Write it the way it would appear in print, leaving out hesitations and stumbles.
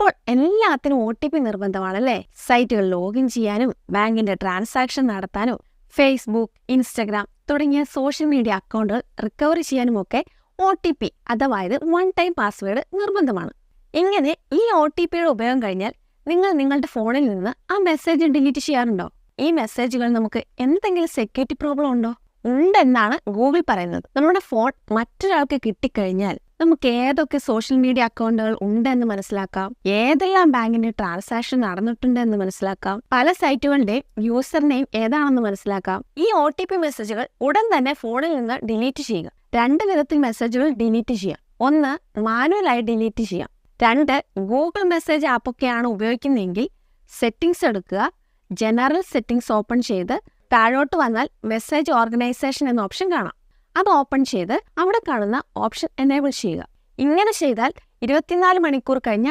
ഇപ്പോൾ എല്ലാത്തിനും OTP നിർബന്ധമാണല്ലേ? സൈറ്റുകൾ ലോഗിൻ ചെയ്യാനും ബാങ്കിന്റെ ട്രാൻസാക്ഷൻ നടത്താനും ഫേസ്ബുക്ക്, ഇൻസ്റ്റഗ്രാം തുടങ്ങിയ സോഷ്യൽ മീഡിയ അക്കൗണ്ടുകൾ റിക്കവറി ചെയ്യാനുമൊക്കെ OTP അഥവാ വൺ ടൈം പാസ്വേഡ് നിർബന്ധമാണ്. ഇങ്ങനെ ഈ OTPയുടെ ഉപയോഗം കഴിഞ്ഞാൽ നിങ്ങൾ നിങ്ങളുടെ ഫോണിൽ നിന്ന് ആ മെസ്സേജ് ഡിലീറ്റ് ചെയ്യാറുണ്ടോ? ഈ മെസ്സേജുകൾ നമുക്ക് എന്തെങ്കിലും സെക്യൂരിറ്റി പ്രോബ്ലം ഉണ്ടോ? ഉണ്ടെന്നാണ് ഗൂഗിൾ പറയുന്നത്. നമ്മുടെ ഫോൺ മറ്റൊരാൾക്ക് കിട്ടിക്കഴിഞ്ഞാൽ നമുക്ക് ഏതൊക്കെ സോഷ്യൽ മീഡിയ അക്കൗണ്ടുകൾ ഉണ്ടെന്ന് മനസ്സിലാക്കാം, ഏതെല്ലാം ബാങ്കിന്റെ ട്രാൻസാക്ഷൻ നടന്നിട്ടുണ്ടെന്ന് മനസ്സിലാക്കാം, പല സൈറ്റുകളുടെയും യൂസർ നെയിം ഏതാണെന്ന് മനസ്സിലാക്കാം. ഈ OTP മെസ്സേജുകൾ ഉടൻ തന്നെ ഫോണിൽ നിന്ന് ഡിലീറ്റ് ചെയ്യുക. 2 വിധത്തിൽ മെസ്സേജുകൾ ഡിലീറ്റ് ചെയ്യാം. 1, മാനുവലായി ഡിലീറ്റ് ചെയ്യാം. 2, ഗൂഗിൾ മെസ്സേജ് ആപ്പൊക്കെയാണ് ഉപയോഗിക്കുന്നതെങ്കിൽ സെറ്റിംഗ്സ് എടുക്കുക, ജനറൽ സെറ്റിംഗ്സ് ഓപ്പൺ ചെയ്ത് താഴോട്ട് വന്നാൽ മെസ്സേജ് ഓർഗനൈസേഷൻ എന്ന ഓപ്ഷൻ കാണാം. അത് ഓപ്പൺ ചെയ്ത് അവിടെ കാണുന്ന ഓപ്ഷൻ എനേബിൾ ചെയ്യുക. ഇങ്ങനെ ചെയ്താൽ 24 മണിക്കൂർ കഴിഞ്ഞ